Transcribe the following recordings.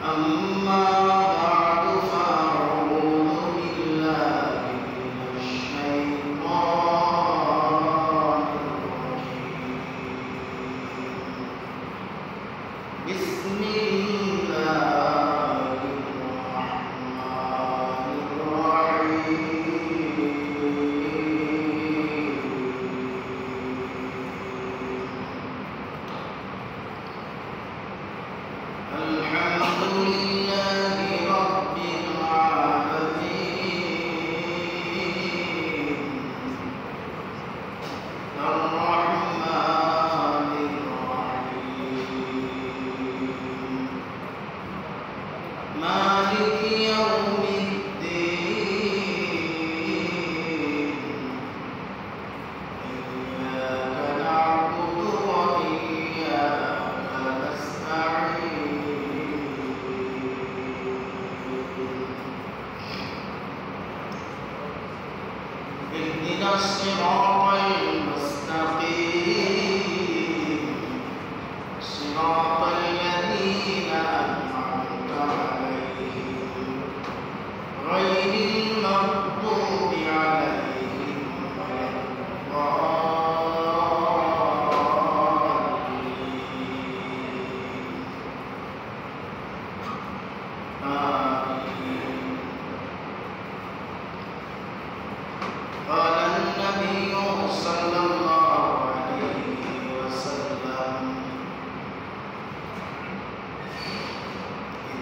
أما بعد فأعوذ بالله من الشيطان الرجيم بسم الله الرحمن الرحيم الحمد لله رب العالمين الرحمن الرحيم مالك يوم الدين إياك نعبد وإياك نستعين اهدنا الصراط المستقيم صراط الذين أنعمت عليهم غير المغضوب عليهم ولا الضالين آمين. قال النبي صلى الله عليه وسلم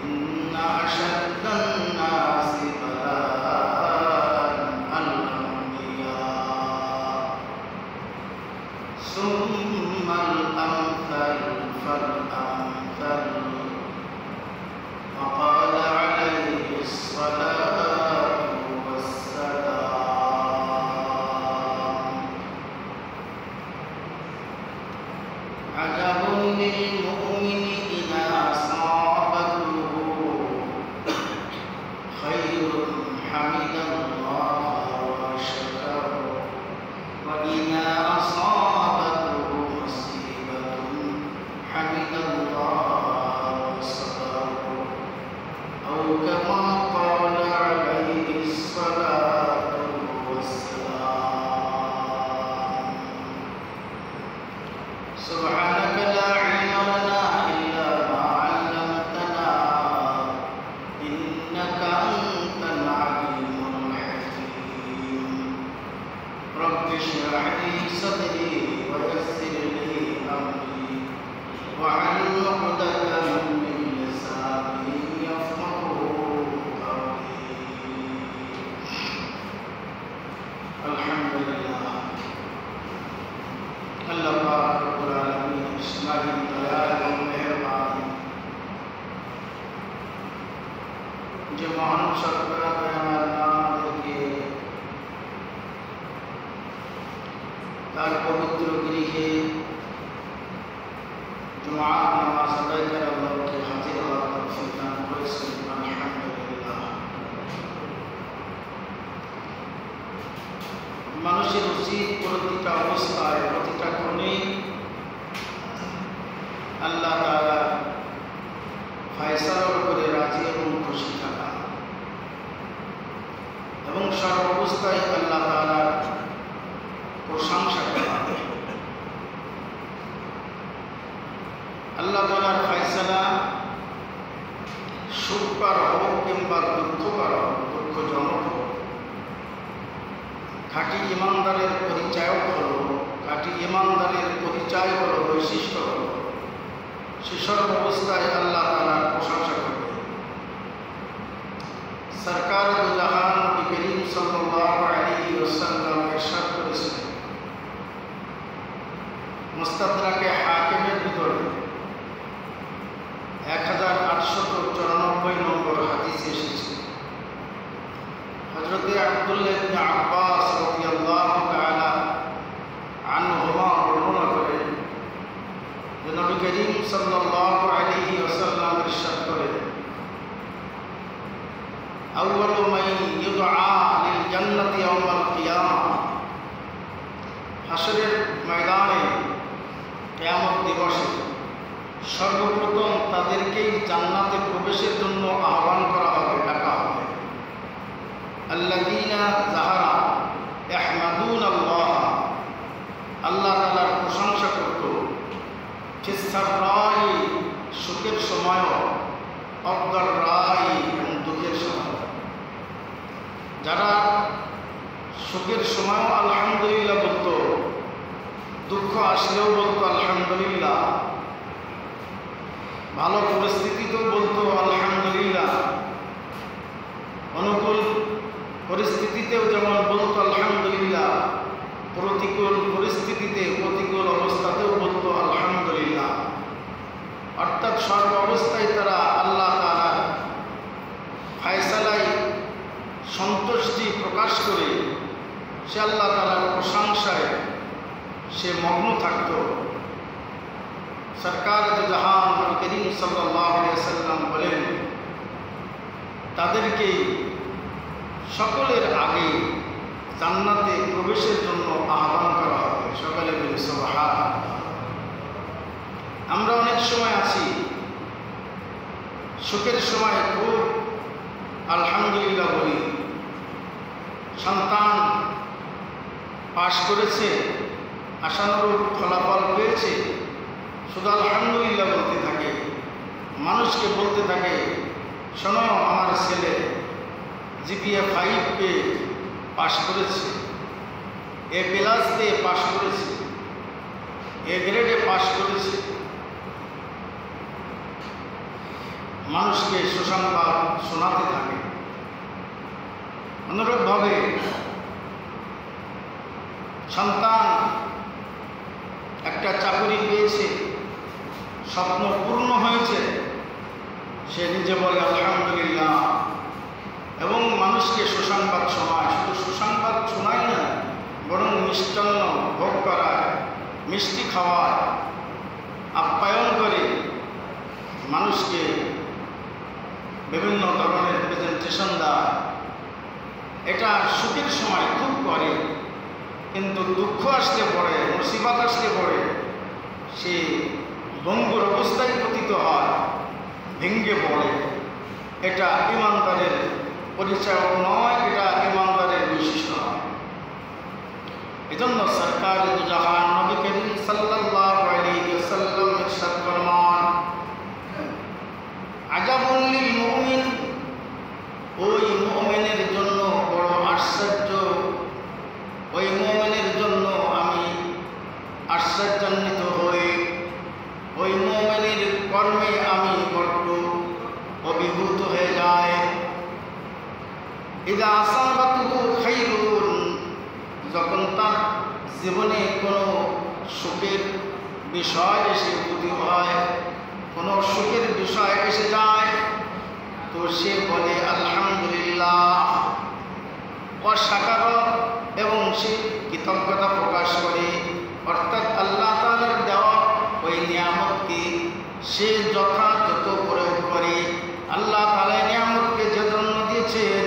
إن أشد الناس بلاء الأنبياء ثم الأمثل فالأمثل وقال عليه الصلاة والسلام عجب للمؤمن إذا أصابته خير حمد الله وشكره وإذا أصابته مصيبة حمد الله وصبره أو كما قال عليه الصلاة والسلام سبحانك لا علم لنا إلا ما علمتنا إنك أنت العليم الحكيم رب اشرح لي صدري ويسر لي أمري واحلل عقدة من لساني يفقهوا قولي الحمد لله अल्लाह पाक रब्बुल आलमीन इस्माई दया और मेहरबानी जो महान शक्र कयामत नामके तार पवित्र गृहे जुमा नामाज अदाय कर अल्लाहকে হাজির হওয়ার তৌফিক দান করেছেন আলহামদুলিল্লাহ মানুষের উচিত প্রতিটা অবস্থায় প্রতিটা ক্ষণে আল্লাহ তাআলা ফয়সালার উপরে রাজি এবং খুশি থাকা এবং সর্বাবস্থায় আল্লাহ তাআলার প্রশংসা করা। আল্লাহ তাআলার ফয়সালা সুখকর হোক কিংবা দুঃখকর হোক, দুঃখজনক হোক, খাঁটি ইমানদারের পরিচয় হলো বৈশিষ্ট্য হলো সে সর্বাবস্থায় আল্লাহ তাআলার প্রশংসা করবে। সরকার দু জাহান নবী করিম সাল্লাল্লাহু আলাইহি ওয়াসাল্লাম ইরশাদ করেছেন মুস্তাদরাকে হাকিমের ভিতরে 1894 নম্বর হাদিসে এসেছে হযরত আব্দুল্লাহ ইবনে আব্বাস রাদিয়াল্লাহু তাআলা আনহুমা বর্ণনা করেন যে নবী করিম সাল্লাল্লাহু আলাইহি ওয়াসাল্লাম ইরশাদ করেন আউয়ালু মান ইউদআ লিল জান্নাতি ইয়াওমাল কিয়ামাহ হাসরের ময়দানে কিয়ামত দিবসে সর্বপ্রথম তাদেরকেই জান্নাতে প্রবেশ প্রবেশের জন্য আহ্বান করা হবে, ডাকা হবে। আল্লাযীনা যাহারা ইয়াহমাদুনাল্লাহ, আল্লাহ তাআলার প্রশংসা করত, ফিসসাররাই, সুখের সময়ও, অদ্দাররাই, এবং দুঃখের সময়। যারা সুখের সময়ও আলহামদুলিল্লাহ বলতো, দুঃখ আসলেও বলতো আলহামদুলিল্লাহ, ভালো পরিস্থিতিতেও বলতো আলহামদুলিল্লাহ, অনুকূল পরিস্থিতিতেও যেমন বলতো আলহামদুলিল্লাহ, প্রতিকূল পরিস্থিতিতে, প্রতিকূল অবস্থাতেও বলতো আলহামদুলিল্লাহ। অর্থাৎ সর্ব অবস্থায় তারা আল্লাহ তাআলার ফায়সালায় সন্তুষ্টি প্রকাশ করে সে আল্লাহ তাআলার প্রশংসায় সে মগ্ন থাকত। সরকার জাহান নবী করিম সাল্লাল্লাহু আলাইহি ওয়াসাল্লাম বলেন, তাদেরকে সকলের আগে জান্নাতে প্রবেশের জন্য আহ্বান করা হবে। সকালে বলি সুবহানাল্লাহ। আমরা অনেক সময় আছি, সুখের সময় খুব আলহামদুলিল্লাহ বলি, সন্তান পাশ করেছে, আশানুরূপ ফলাফল পেয়েছে, শুধু আলহামদুলিল্লাহ বলতে থাকে, মানুষকে বলতে থাকে, শোনো আমার ছেলে জিপিএ 5 পেয়ে পাশ করেছে, এ+ দিয়ে পাশ করেছে, এ গ্রেডে পাশ করেছে। মানুষকে সুসংবাদ শোনাতে থাকে। অনুরূপভাবে সন্তান একটা চাকরি পেয়েছে, স্বপ্ন পূর্ণ হয়েছে, সে নিজে বলে আলহামদুলিল্লাহ, এবং মানুষকে সুসংবাদ শোনায়। শুধু সুসংবাদ শোনায় না, বরং মিষ্টান্ন ভোগ করায়, মিষ্টি খাওয়ায়, আপ্যায়ন করে, মানুষকে বিভিন্ন ধরনের প্রেজেন্টেশন দেয়। এটা সুখের সময় খুব করে, কিন্তু দুঃখ আসতে পড়ে, মুসিবত আসতে পড়ে, সে ভঙ্গুর অবস্থায় পতিত হয়, ভেঙ্গে পড়ে। এটা ঈমানদারের পরিচয় নয়, এটা ঈমানদারের বৈশিষ্ট্য নয়। এজন্য সরকার জাহান নবী করিম সাল্লাল্লাহু আলাইহি ওয়াসাল্লাম ইরশাদ ফরমান, আজাবুল লিল মুমিন, ওই মুমিনের জন্য বড় আশ্চর্য, ওই মুমিনের জন্য আমি আশ্চর্যান্বিত হই, ওই মুমিনের কর্মে আমি বড্ড অভিভূত হয়ে যাই। ইযা আসাবাতুহু খাইরুন, যখন তার জীবনে কোনো সুখের বিষয় এসে উপস্থিত হয়, কোনো সুখের বিষয় এসে যায়, তো সে বলে আলহামদুলিল্লাহ, অসাকার, এবং সে কৃতজ্ঞতা প্রকাশ করে। অর্থাৎ আল্লাহ তাআলার দেওয়া ওই নিয়ামতকে সে যথাযথ প্রয়োগ করে। আল্লাহ তাআলা নিয়ামতকে যে জন্য দিয়েছেন,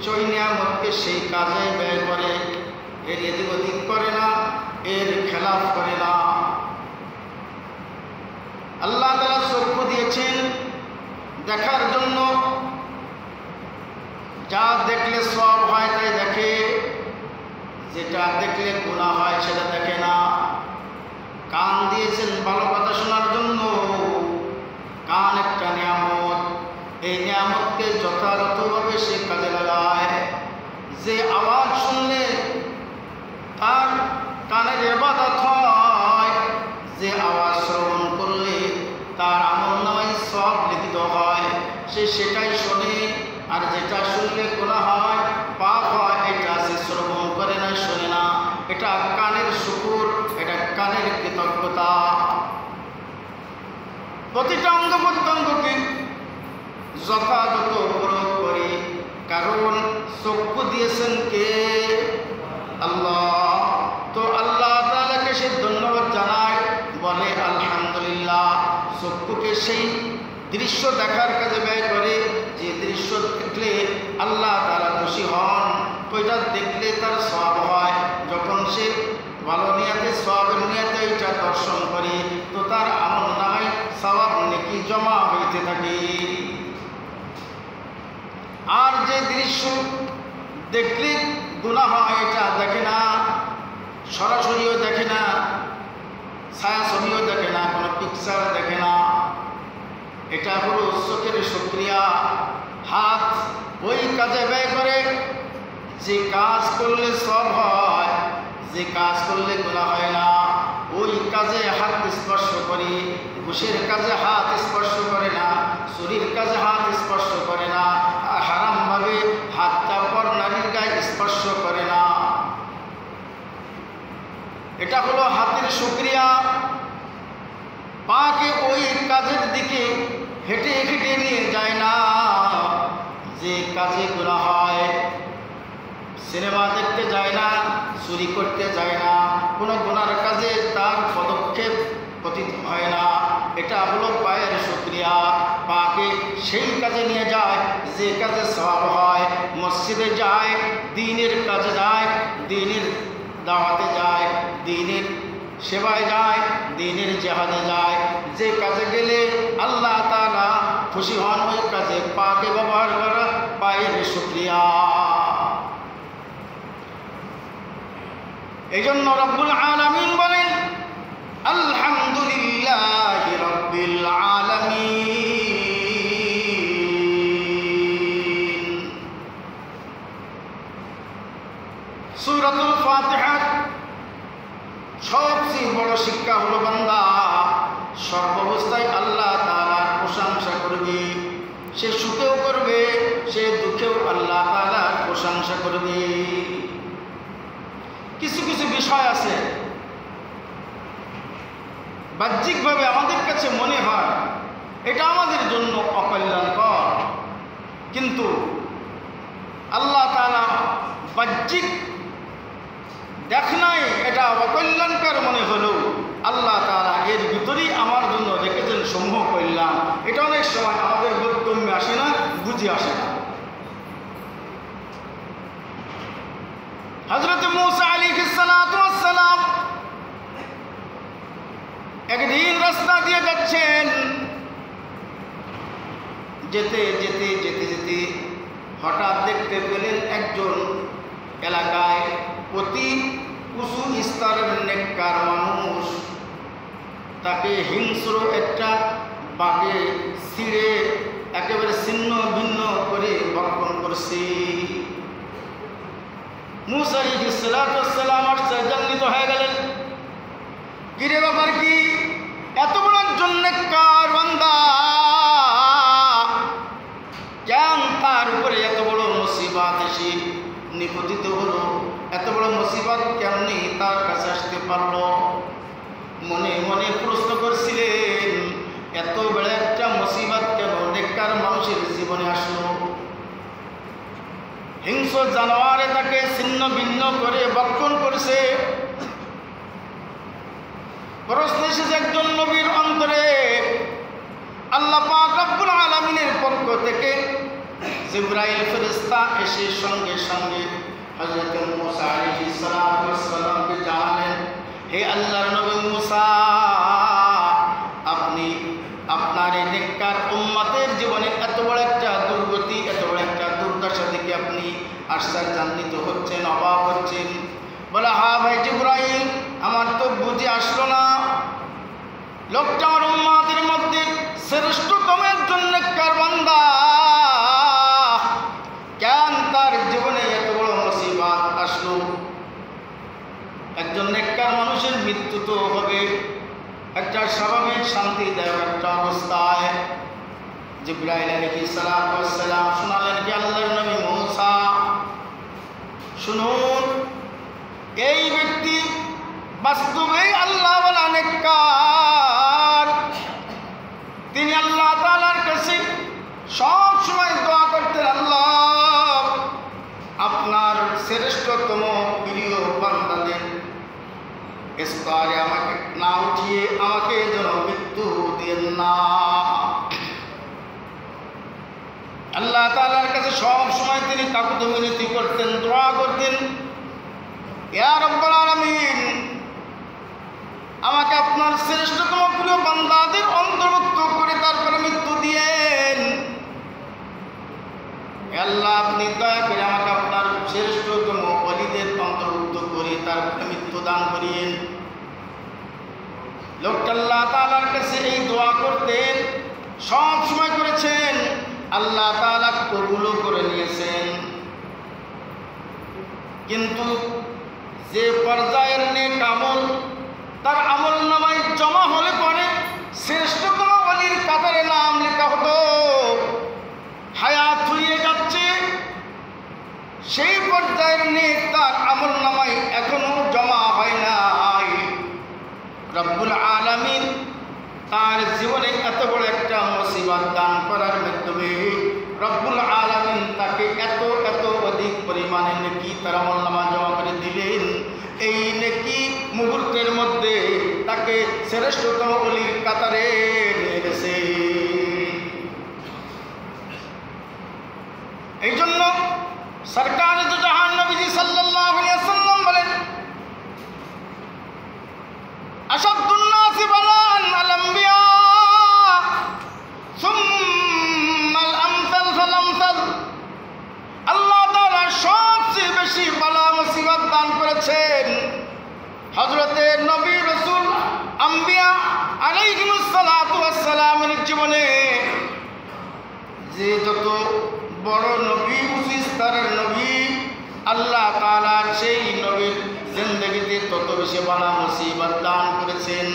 সেই নিয়ামতকে সেই কাজে ব্যয় করে, এর এদিক ওদিক করে না, এর খেলাফ করে না। আল্লাহ তাআলা চক্ষু দিয়েছেন দেখার জন্য, যা দেখলে সওয়াব হয় তাই দেখে, যেটা দেখলে গুনাহ হয় সেটা দেখে না। কান দিয়েছেন ভালো কথা শোনার জন্য, কান একটা নিয়ামত, এই নিয়ামতকে যথাযথভাবে সে কাজে লাগায়। যে আওয়াজ শুনলে তার কানের ইবাদত হয়, যে আওয়াজ শ্রবণ করলে তার আমলনামায় সওয়াব লিখিত হয়, সে সেটাই শোনে। আর যেটা শুনলে গুনাহ হয়, পাপ হয়, এটা সে শ্রবণ করে না, শোনে না। এটা কানের শুকর, এটা কানের কৃতজ্ঞতা। প্রতিটা অঙ্গ প্রত্যঙ্গকে যথাযথ প্রয়োগ করে, কারণ চক্ষু দিয়েছেন কে? আল্লাহ। তো আল্লাহ তাআলাকে সে ধন্যবাদ জানায়, বলে আলহামদুলিল্লাহ। চক্ষুকে সেই দৃশ্য দেখার কাজে ব্যয় করে, যে দৃশ্য দেখলে আল্লাহ তাআলা খুশি হন, তো এটা দেখলে তার সওয়াব হয়। যখন সে ভালো নিয়তে, সওয়াবের নিয়তে এটা দর্শন করে, তো তার আমলনামায় সওয়াব নেকি জমা হইতে থাকে। আর যে দৃশ্য দেখলে গুনাহ হয় এটা দেখে না, সরাসরিও দেখে না, ছায়াছবিও দেখে না, কোনো পিকচার দেখে না। এটা হলো চোখের শুকরিয়া। হাত ওই কাজে ব্যয় করে যে কাজ করলে সব হয়, যে কাজ করলে গুনাহ হয় না, ওই কাজে হাত স্পর্শ করে। ঘুষের কাজে হাত স্পর্শ করে না, চুরির কাজে হাত স্পর্শ করে না, হারামভাবে হাতটা পর নারীর গায়ে স্পর্শ করে না। এটা হলো হাতের শুকরিয়া। পাকে ওই কাজের দিকে হেঁটে হেঁটে নিয়ে যায় না যে কাজে গুনাহ হয়। সিনেমা দেখতে যায় না, চুরি করতে যায় না, কোনো গুনার কাজে তার পদক্ষেপ পতিত হয় না। এটা হলো পায়ের শুকরিয়া। পাকে সেই কাজে নিয়ে যায় যে কাজে সওয়াব হয়। মসজিদে যায়, দ্বীনের কাজে যায়, দ্বীনের দাওয়াতে যায়, দ্বীনের সেবায় যায়, দ্বীনের জিহাদে যায়। যে কাজে গেলে আল্লাহ তাআলা খুশি হন, ওই কাজে পাকে ব্যবহার করা পায়ের শুকরিয়া। এই জন্য রব্বুল আলামিন বলেন আলহামদুলিল্লাহি রাব্বিল আলামিন। সূরাতুল ফাতিহার সবচেয়ে বড় শিক্ষা হলো বান্দা সর্বাবস্থায় আল্লাহ তাআলার প্রশংসা করবে। সে সুখেও করবে, সে দুঃখেও আল্লাহ তাআলার প্রশংসা করবে। কিছু কিছু বিষয় আছে বাহ্যিকভাবে আমাদের কাছে মনে হয় এটা আমাদের জন্য অকল্যাণকর, কিন্তু আল্লাহ তাআলা বাহ্যিক দেখ নাই এটা অকল্যাণকর মনে হলেও আল্লাহ তাআলা এর ভিতরেই আমার জন্য রেখেছেন সমূহ কল্যাণ। এটা অনেক সময় আমাদের বোধগম্যে আসে না, বুঝে আসে না। হযরত মূসা আলাইহিস সালাতু ওয়াস সালাম একদিন রাস্তা দিয়ে যাচ্ছেন, যেতে যেতে যেতে যেতে হঠাৎ দেখতে পেলেন একজন এলাকায় অতি উঁচু স্তরের নেককার মানুষ তাকে হিংস্র একটা বাঘে ছিঁড়ে একেবারে ছিন্ন ভিন্ন করে ভক্ষণ করছে। মূসা আলাইহিস সালাতু ওয়াস সালাম আশ্চর্যান্বিত হয়ে গেলেন, কিরে ব্যাপার কি? এত বড় একজন নেককার বান্দা, কেন তার উপরে এত বড় মুসিবত এসে নিপতিত হলো? এত বড় মুসিবত কেমনি তার কাছে আসতে পারলো? মনে মনে প্রশ্ন করছিলেন, এত বড় একটা মুসিবত কেন নেককার মানুষের জীবনে আসলো? হিংস্র জানোয়ারে তাকে ছিন্ন ভিন্ন করে ভক্ষণ করছে। প্রশ্ন এসেছে একজন নবীর অন্তরে। আল্লাহ পাক রব্বুল আলামিনের পক্ষ থেকে জিবরাইল ফেরেশতা এসে সঙ্গে সঙ্গে হযরত মূসা আলাইহিস সালাতু ওয়াস সালামকে জানালেন, হে আল্লাহর নবী মূসা, আপনি আপনার এই নেককার উম্মতের জীবনে এত বড় একটা দুর্গতি, এত বড় একটা দুর্দশা দেখে আপনি আশ্চর্যান্বিত হচ্ছেন, অবাক হচ্ছেন। বলে, হ্যাঁ ভাই জিবরাইল, আমার তো বুঝে আসলো না, লোকটা আমার উম্মতের মধ্যে শ্রেষ্ঠতম একজন নেককার বান্দা, কেন তার জীবনে এত বড় মুসিবত আসলো? একজন নেককার মানুষের মৃত্যু তো হবে একটা স্বাভাবিক শান্তিদায়ক একটা অবস্থায়। জিবরাইল আলাইহিস সালাতু ওয়াস সালাম শোনালেন কি আল্লাহর নবী মূসা, শুনুন, এই ব্যক্তি বাস্তবেই আল্লাহ ওয়ালা নেককার। তিনি আল্লাহ তাআলার কাছে সব সময় দোয়া করতেন, আল্লাহ আপনার শ্রেষ্ঠতম প্রিয় বান্দাদের স্তরে আমাকে না উঠিয়ে আমাকে যেন মৃত্যু দেন না। আল্লাহ তাআলার কাছে সব সময় তিনি কাকুতি মিনতি করতেন, দোয়া করতেন, ইয়া রব্বুল আলামিন, আমাকে আপনার শ্রেষ্ঠতম প্রিয় বান্দাদের অন্তর্ভুক্ত করে তারপরে মৃত্যু দিয়েন। আল্লাহ দয়া করে আমাকে আপনার শ্রেষ্ঠতম ওলিদের অন্তর্ভুক্ত করে তার মৃত্যু দান করিয়েন। লোকটা আল্লাহ তাআলার কাছে এই দোয়া করতেন, সব সময় করেছেন, আল্লাহ তাআলা কবুলও করে নিয়েছেন। কিন্তু যে পর্যায়ের নেক আমল তার আমল নামায় জমা হলে পরে শ্রেষ্ঠতম ওলির কাতারে নাম লেখা হতো, হায়াত ফুরিয়ে যাচ্ছে, সেই পর্যায়ের নেক তার আমল নামায় এখনো জমা হয় নাই। রব্বুল আলামিন তার জীবনে এত বড় একটা মুসিবত দান করার মাধ্যমে রব্বুল আলামিন তাকে এত এত অধিক পরিমাণে নেকি তার আমল নামা জমা করে দিলেন। এই নেকি মুহূর্তের মধ্যে তাকে শ্রেষ্ঠতম ওলির কাতারে নিয়ে গেছে। এই জন্য সরকার দু জাহান নবীজি সাল্লাল্লাহু আলাইহি ওয়াসাল্লাম বলেন, আশাদ্দুন নাসি বালান আল আম্বিয়া সুম্মাল আমসাল ফাল আমসাল। আল্লাহ তাআলা সবচেয়ে বেশি বালা মুসিবত দান করেছেন হযরতে নবী রাসূল আম্বিয়া আলাইহিমুস সালাতু ওয়াস সালামের জীবনে। যে যত বড় নবী, উচ্চ স্তরের নবী, আল্লাহ তাআলা সেই নবীর জিন্দেগিতে তত বেশি বালা মুসিবত দান করেছেন।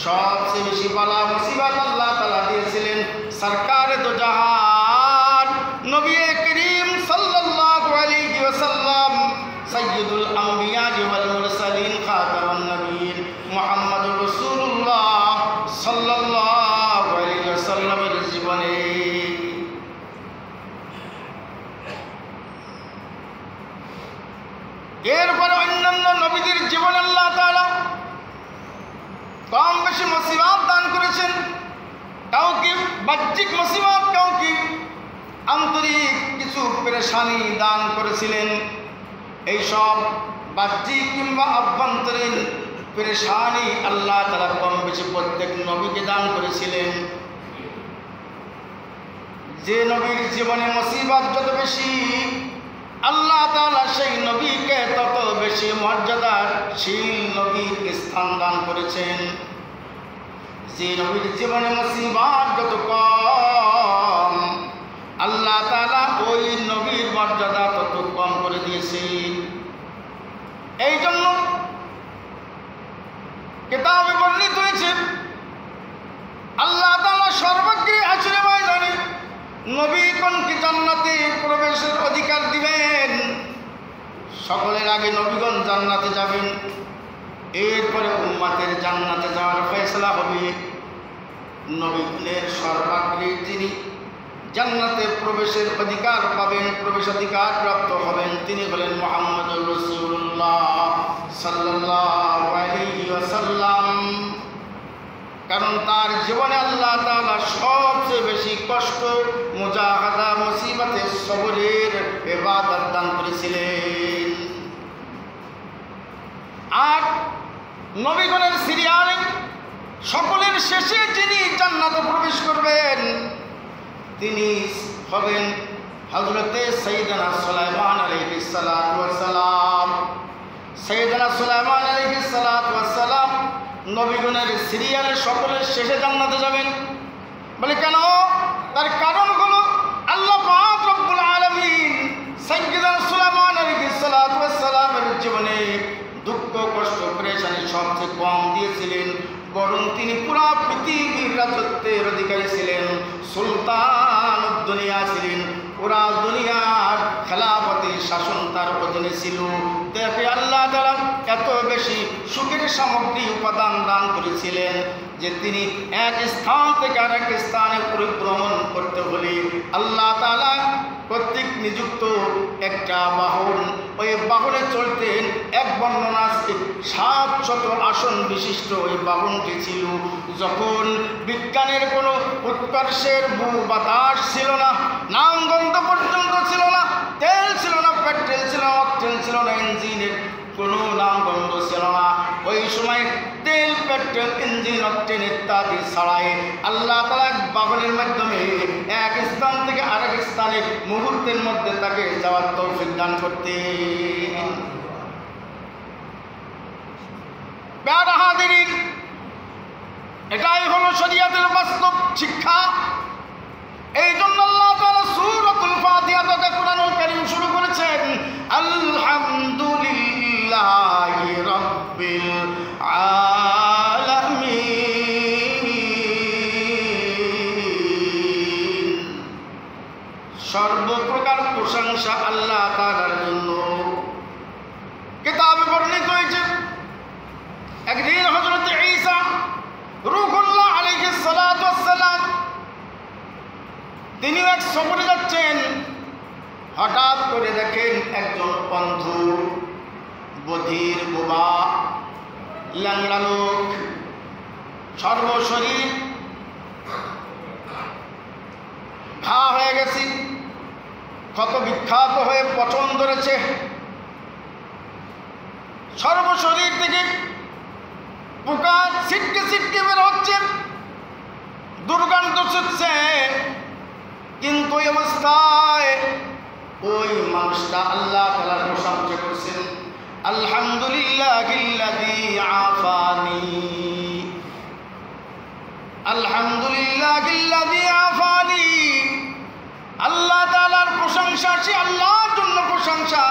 সবচেয়ে বেশি বালা মুসিবত আল্লাহ তাআলা দিয়েছিলেন সরকারে দো জাহান নবী করিম সাল্লাল্লাহু আলাইহি ওয়াসাল্লাম, সাইয়্যিদুল আম্বিয়া ওয়াল মুরসালিন, খাতামুন নবীয়্যিন মুহাম্মদুর রাসূলুল্লাহ সাল্লাল্লাহু আলাইহি ওয়াসাল্লামের জীবনে। এরপরে অন্যান্য নবীদের জীবনে আল্লাহ তাআলা কম বেশি মুসিবত দান করেছেন, কাউকে বাহ্যিক মুসিবত, কাউকে আন্তরিক কিছু পেরেশানি দান করেছিলেন। এইসব বাহ্যিক কিংবা আভ্যন্তরীণ পেরেশানি আল্লাহ তাআলা কম বেশি প্রত্যেক নবীকে দান করেছিলেন। যে নবীর জীবনে মুসিবত যত বেশি, আল্লাহ তাআলা সেই নবীকে তত বেশি মর্যাদাশীল নবীর স্থান দান করেছেন। যে নবীর জীবনে মুসিবত যত কম, আল্লাহ তাআলা ওই নবীর মর্যাদা তত কম করে দিয়েছেন। এই জন্য কিতাবে বর্ণিত হয়েছে আল্লাহ তাআলা সর্বগ্রে হাসরে ময়দানে নবীগণকে জান্নাতে প্রবেশের অধিকার দিবেন। সকলের আগে নবীগণ জান্নাতে যাবেন, এরপরে উম্মতের জান্নাতে যাওয়ার ফয়সালা হবে। নবীগণের সর্বাগ্রে যিনি জান্নাতে প্রবেশের অধিকার পাবেন, প্রবেশাধিকার প্রাপ্ত হবেন, তিনি হলেন মুহাম্মদুর রাসূলুল্লাহ সাল্লাল্লাহু আলাইহি ওয়াসাল্লাম। কারণ তার জীবনে আল্লাহ তাআলা সবচেয়ে বেশি কষ্ট, মুজাহাদা, মুসিবতের সবরের ইবাদত দান করেছিলেন। আর নবীগণের সিরিয়ালে সকলের শেষে যিনি জান্নাতে প্রবেশ করবেন তিনি হবেন হযরতে সাইয়েদনা সুলাইমান আলাইহিস সালাতু ওয়াস সালাম। সাইয়েদনা সুলাইমান আলাইহিস সালাতু ওয়াস সালাম নবীগণের সিরিয়ালে সকলের শেষে জান্নাতে যাবেন। বলে কেন? তার কারণ হলো আল্লাহ পাক রব্বুল আলামিন সাইয়েদনা সুলাইমান আলাইহিস সালাতু ওয়াস সালামের জীবনে দুঃখ, কষ্ট, পেরেশানি সবচেয়ে কম দিয়েছিলেন, বরং তিনি পুরা পৃথিবীর রাজত্বের অধিকারী ছিলেন, সুলতান দুনিয়া ছিলেন। পুরা দুনিয়ার খেলাফতের শাসন তার অধীনে ছিল। দেখে আল্লাহ তাআলা এত বেশি সুখের সামগ্রী উপাদান দান করেছিলেন যে তিনি এক স্থান থেকে আরেক স্থানে পরিভ্রমণ করতে হলে আল্লাহ তাআলা কর্তৃক নিযুক্ত একটা বাহন, ওই বাহনে চলতেন। এক বর্ণনা 700 আসন বিশিষ্ট ওই বাহনটি ছিল। যখন বিজ্ঞানের কোনো উৎকর্ষের বাতাস ছিল না, নামগন্ধ পর্যন্ত ছিল না, তেল ছিল না, পেট্রোল ছিল না, অকটেন ছিল না, ইঞ্জিনের কোনো নাম গন্ধ ছিল না। ওই সময় তেল, পেট্রোল, ইঞ্জিন, অকটেন ইত্যাদি ছাড়াই আল্লাহ তাআলা বাহনের মাধ্যমে এক স্থান থেকে আরেক স্থানে মুহূর্তের মধ্যে তাকে যাওয়ার তৌফিক দান করতেন। প্যারা হাজিরিন, এটাই হলো শরীয়তের বাস্তব শিক্ষা। এই জন্য আল্লাহ তাআলা সূরাতুল ফাতিহা থেকে কোরআনুল কারীম শুরু করেছেন আলহামদুলিল্লাহি রাব্বিল আলামিন। সর্বপ্রকার প্রশংসা আল্লাহ তাআলার জন্য। কিতাবে বর্ণিত হয়েছে একদিন হযরত ঈসা রূহুল্লাহ আলাইহিস সালাতু ওয়াস সালাম তিনি এক সফরে যাচ্ছেন। হঠাৎ করে দেখেন একজন অন্ধ, বধির, বোবা, ল্যাংড়া লোক, সর্বশরীর ঘা হয়ে গেছে, ক্ষত বিখ্যাত হয়ে পচন ধরেছে, সর্বশরীর থেকে পোকা ছিটকে ছিটকে বের হচ্ছে, দুর্গন্ধ ছুটছে। কিন্তু এই অবস্থায় ওই মানুষটা আল্লাহ তাআলার প্রশংসা করছেন আলহামদুলিল্লাহিল্লাযী আফানি, আলহামদুলিল্লাহিল্লাযী আফানি। আল্লাহ তাআলার প্রশংসা, সে আল্লাহর জন্য প্রশংসা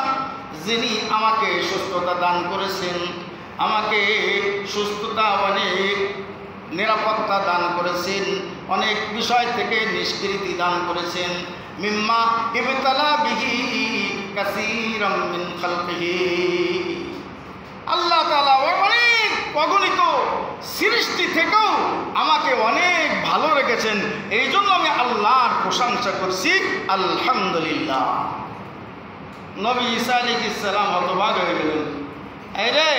যিনি আমাকে সুস্থতা দান করেছেন, আমাকে সুস্থতা, অনেক নিরাপত্তা দান করেছেন, অনেক বিষয় থেকে নিষ্কৃতি দান করেছেন। মিম্মা ইবতালা বিহি কাসীরাম মিন খালকিহি। আল্লাহ তাআলা অনেক অগণিত সৃষ্টি থেকেও আমাকে অনেক ভালো রেখেছেন, এই জন্য আমি আল্লাহর প্রশংসা করছি আলহামদুলিল্লাহ। নবী ঈসা আলাইহিস সালাম হতবাক হয়ে গেলেন, এই রে,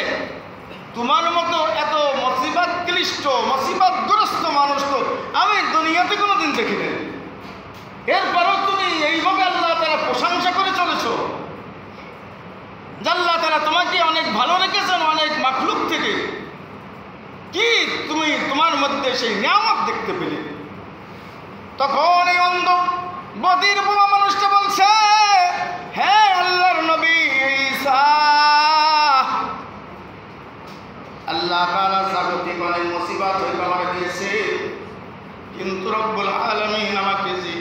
তোমার মতো এত মুসিবত ক্লিষ্ট, মুসিবতগ্রস্ত মানুষ তো আমি দুনিয়াতে কোনোদিন দেখি নাই। এরপরও তুমি এইভাবে আল্লাহ তাআলা প্রশংসা করে চলেছ। আল্লাহ তাআলা তোমাকে অনেক ভালো রেখেছেন অনেক মাখলুক থেকে। কি তুমি তোমার মধ্যে সেই নিয়ামত দেখতে পেলে? তখন এই অন্ধ, বধির, বোবা মানুষটা বলছে, হ্যাঁ আল্লাহর নবী ঈসা, আল্লাহ তাআলা জাগতিক অনেক মুসিবত হইতে আমাকে দিয়েছে, কিন্তু রব্বুল আলামিন আমাকে যে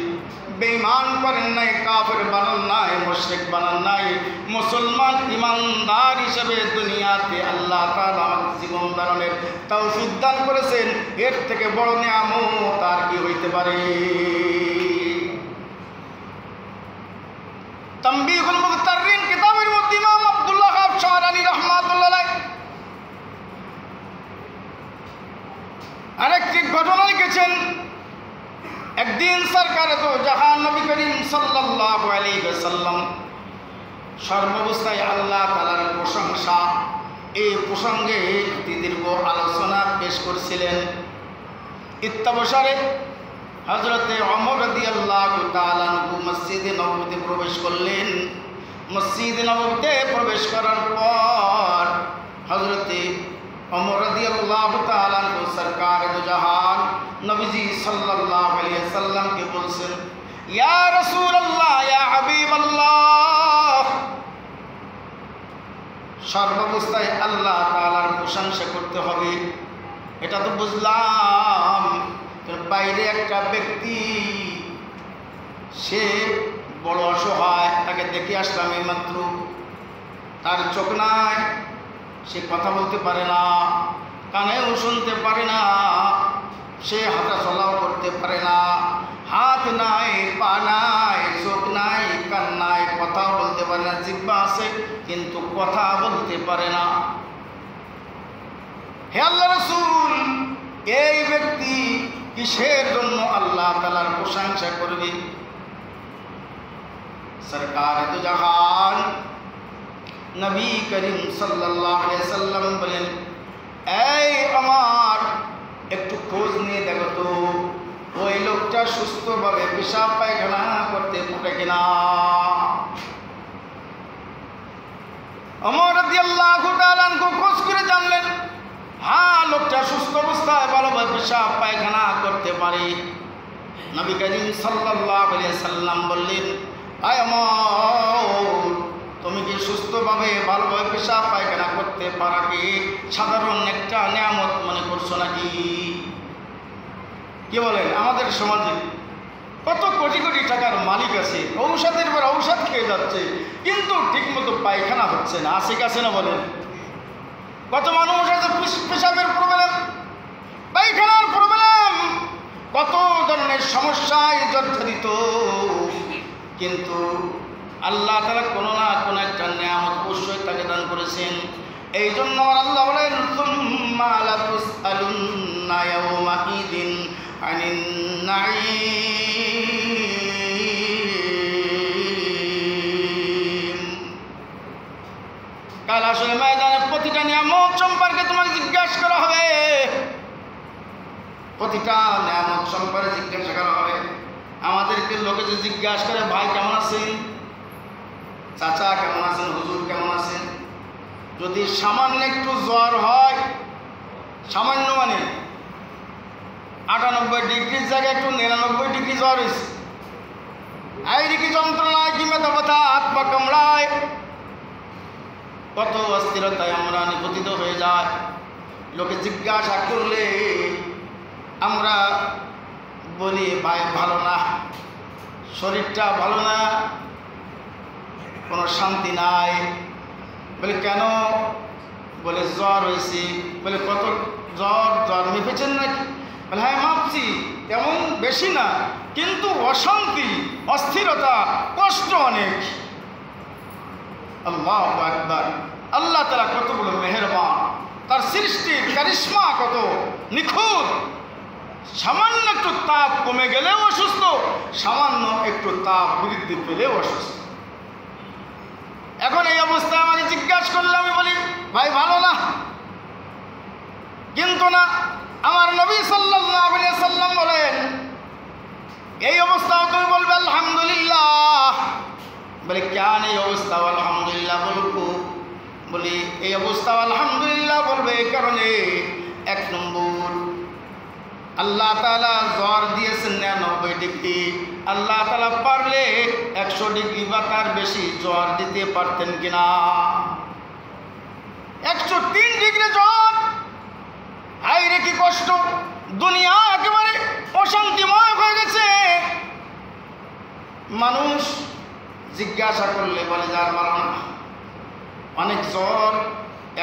বেঈমান করেন নাই, কাফের বানান নাই, মুশরিক বানান নাই, মুসলমান ইমানদার হিসেবে দুনিয়াতে আল্লাহ তাআলা আমাকে জীবন ধারণের তৌফিক দান করেছেন। এর থেকে বড় নিয়ামত আর কি হইতে পারে? তানবীহুল মুফতারিন কিতাবের মধ্যে ইমাম আব্দুল্লাহ শাহরানী রাহমাতুল্লাহ আলাইহি আরেকটি ঘটনা লিখেছেন। একদিন সরকারে তো জাহান নবী করিম সাল্লাল্লাহু আলাইহি ওয়াসাল্লাম সর্বাবস্থায় আল্লাহ তাআলার প্রশংসা, এই প্রসঙ্গে দীর্ঘ আলোচনা পেশ করছিলেন। ইত্তাবসারে হযরতে ওমর রাদিয়াল্লাহু তাআলা আনহু মসজিদে নববীতে প্রবেশ করলেন। মসজিদে নববীতে প্রবেশ করার পর হযরতে ওমর রাদিয়াল্লাহু তাআলা আনহু সরকার দু জাহান নবীজি সাল্লাল্লাহু আলাইহি ওয়াসাল্লামকে বলছেন, ইয়া রাসূলুল্লাহ, ইয়া হাবিবাল্লাহ, সর্বাবস্থায় আল্লাহ তাআলার প্রশংসা করতে হবে, এটা তো বুঝলাম। বাইরে একটা ব্যক্তি, সে বড় অসহায়, তাকে দেখে আসলাম এইমাত্র, তার চোখ নাই, সে কথা বলতে পারে না, কানেও শুনতে পারে না, সে হাঁটা চলাও করতে পারে না, হাত নাই, পা নাই, চোখ নাই, কান নাই, কথাও বলতে পারে না, জিহ্বা আছে কিন্তু কথা বলতে পারে না। হে আল্লাহ রাসূল, এই ব্যক্তি কিসের জন্য আল্লাহ তাআলার প্রশংসা করবে? সরকার দু জাহান নবী করিম সাল্লাল্লাহু আলাইহি ওয়াসাল্লাম বলেন, এই আমার একটু খোঁজ নিয়ে দেখো তো ওই লোকটা সুস্থভাবে পেশাব পায়খানা করতে পারে কিনা। ওমর রাদিয়াল্লাহু তাআলা আনহু খোঁজ করে জানলেন, হ্যাঁ লোকটা সুস্থ অবস্থায় ভালোভাবে পেশাব পায়খানা করতে পারে। নবী করিম সাল্লাল্লাহু আলাইহি সাল্লাম বললেন, আয় ওমর, তুমি কি সুস্থভাবে ভালোভাবে পেশাব পায়খানা করতে পারাকে সাধারণ একটা নিয়ামত মনে করছো নাকি? কি বলেন? আমাদের সমাজে কত কোটি কোটি টাকার মালিক আছে, ঔষধের পর ঔষধ খেয়ে যাচ্ছে, কিন্তু ঠিকমতো পায়খানা হচ্ছে না। আছে কাছে না বলেন? কত মানুষ আছে পেশাবের প্রবলেম, পায়খানার প্রবলেম, কত ধরনের সমস্যায় জর্জরিত, কিন্তু আল্লাহ তাআলা কোনো না কোনো একটা নিয়ামত অবশ্যই তাকে দান করেছেন। এই জন্য আল্লাহ বলেন, সুম্মা লাতুসআলুন্না ইয়াওমাইযিন আনিন নাঈম। কাল আসলে ময়দানে প্রতিটা নিয়ামত সম্পর্কে তোমাকে জিজ্ঞাসা করা হবে, প্রতিটা নিয়ামত সম্পর্কে জিজ্ঞাসা করা হবে। আমাদেরকে লোকে যে জিজ্ঞাসা করে, ভাই কেমন আছেন, চাচা কেমন আছেন, হুজুর কেমন আছেন, যদি সামান্য একটু জ্বর হয়, সামান্য মানে 98 ডিগ্রির জায়গায় একটু 99 ডিগ্রি জ্বর হয়েছে, আইরিকি যন্ত্রণায় কি মেধা ব্যথা, হাত পা কামড়ায়, কত অস্থিরতায় আমরা নিপতিত হয়ে যায়। লোকে জিজ্ঞাসা করলে আমরা বলি, ভাই ভালো না, শরীরটা ভালো না, কোনো শান্তি নাই। বলে কেন? বলে জ্বর হয়েছে। বলে কত জ্বর মেপেছেন নাকি? বলে হ্যাঁ মাপছি, তেমন বেশি না, কিন্তু অশান্তি, অস্থিরতা, কষ্ট অনেক। আল্লাহু আকবার! আল্লাহ তাআলা কতগুলো মেহেরবান, তার সৃষ্টির কারিশমা কত নিখুঁত। সামান্য একটু তাপ কমে গেলেও অসুস্থ, সামান্য একটু তাপ বৃদ্ধি পেলেও অসুস্থ। এখন এই অবস্থায় আমাকে জিজ্ঞাসা করলে আমি বলি, ভাই ভালো না, কিন্তু না, আমার নবী সাল্লাল্লাহু আলাইহি সাল্লাম বলেন, এই অবস্থাও তুমি বলবে আলহামদুলিল্লাহ। বলে কেন এই অবস্থা আলহামদুলিল্লাহ বলবো? বলি এই অবস্থা আলহামদুলিল্লাহ বলবে এই কারণে, এক নম্বর আল্লাহ তাআলা জ্বর দিয়েছেন 99 ডিগ্রি, আল্লাহ তাআলা পারলে 100 ডিগ্রি বা তার বেশি জ্বর দিতে পারতেন কিনা? 103 ডিগ্রি জ্বর, হায় রে কি কষ্ট, দুনিয়া একেবারে অশান্তিময় হয়ে গেছে। মানুষ জিজ্ঞাসা করলে বলে যার ভালো না, অনেক জ্বর,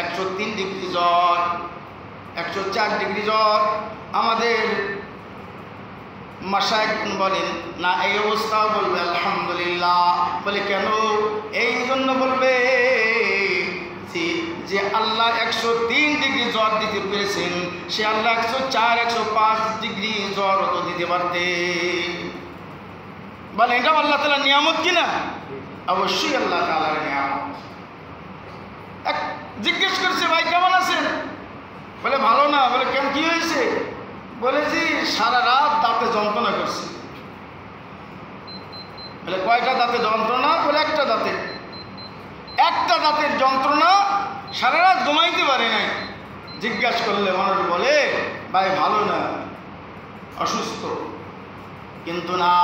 103 ডিগ্রি জ্বর, 104 ডিগ্রি জ্বর। আমাদের মাশায়েখ বলেন না, এই অবস্থাও বলবে আলহামদুলিল্লাহ। বলে কেন? এই জন্য বলবে যে আল্লাহ 103 ডিগ্রি জ্বর দিতে পেরেছেন, সে আল্লাহ 104, 105 ডিগ্রি জ্বর তো দিতে পারতেন। বলে এটা আল্লাহ তাআলার নিয়ামত কিনা? অবশ্যই আল্লাহ তাআলার নিয়ামত। জিজ্ঞেস করছে, ভাই কেমন আছেন? বলে ভালো না। বলে কেন, কি হয়েছে? বলে যে সারা রাত দাঁতে যন্ত্রণা করছে। বলে কয়টা দাঁতে যন্ত্রণা? বলে একটা দাঁতের যন্ত্রণা, সারা রাত ঘুমাইতে পারে নাই। জিজ্ঞাসা করলে মানুষ বলে, ভাই ভালো না, অসুস্থ। কিন্তু না,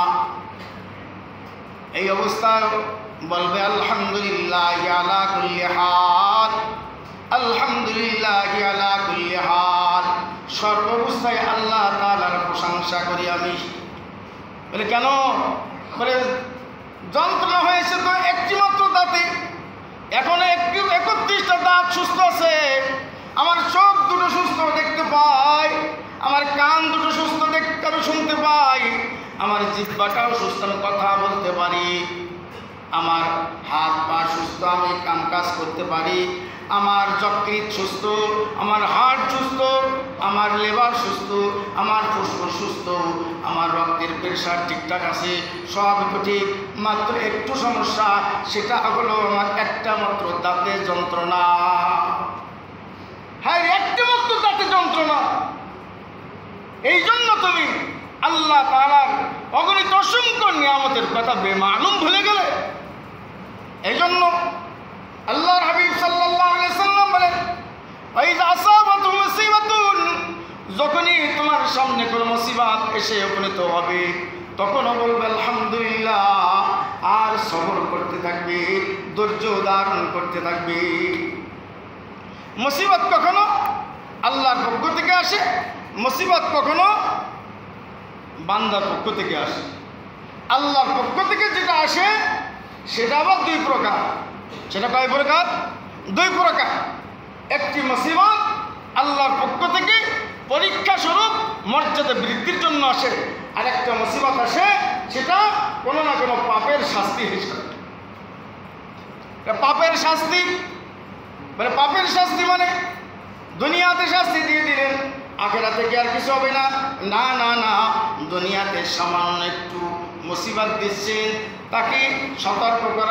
এই অবস্থায় বলবে আলহামদুলিল্লাহ আলা কুল্লি হাল, আলহামদুলিল্লাহ আলা কুল্লি হাল, সর্বাবস্থায় আল্লাহ তাআলার প্রশংসা করি আমি। বলে কেন? বলে যন্ত্রণা হয়েছে তো একটি মাত্র দাঁতে, এখন 31টা দাঁত সুস্থ আছে, আমার চোখ দুটো সুস্থ দেখতে পাই, আমার কান দুটো সুস্থ দেখতে শুনতে পাই, আমার জিহ্বাটাও সুস্থ, আমি কথা বলতে পারি, আমার হাত পা সুস্থ, আমি কাম কাজ করতে পারি, আমার যকৃৎ সুস্থ, আমার হার্ট সুস্থ, আমার লিভার সুস্থ, আমার ফুসফুস সুস্থ, আমার রক্তের প্রেশার ঠিকঠাক আছে, সব ঠিক। মাত্র একটু সমস্যা, সেটা হলো আমার একটা মাত্র দাঁতের যন্ত্রণা। হ্যাঁ, একটা মাত্র দাঁতের যন্ত্রণা। এই জন্য তুমি আল্লাহ তাআলার অগণিত অসংখ্য নিয়ামতের কথা বেমালুম ভুলে গেলে। এই জন্য আল্লাহর হাবিব সাল্লাল্লাহু আলাইহি সাল্লাম বলেন, ওয়াইযা আসাবাতু মুসিবাতুন, যখনই তোমার সামনে কোনো মুসিবত এসে উপনীত হবে তখনও বলবে আলহামদুলিল্লাহ, আর সবর করতে থাকবে, ধৈর্য ধারণ করতে থাকবে। মুসিবত কখনো আল্লাহর পক্ষ থেকে আসে, মুসিবত কখনো বান্দার পক্ষ থেকে আসে। আল্লাহর পক্ষ থেকে যেটা আসে সেটা আবার দুই প্রকার। সেটা কয় প্রকার? দুই প্রকার। একটি মুসিবত আল্লাহর পক্ষ থেকে পরীক্ষা স্বরূপ মর্যাদা বৃদ্ধির জন্য আসে, আর একটা মুসিবত আসে সেটা কোনো না কোনো পাপের শাস্তি হিসাবে। পাপের শাস্তি মানে পাপের শাস্তি মানে দুনিয়াতে শাস্তি দিয়ে দিলেন, আখিরাতে কি আর কিছু হবে না? না না না, দুনিয়াতে সামান্য একটু মুসিবত দিচ্ছেন, তাকে সতর্ক করা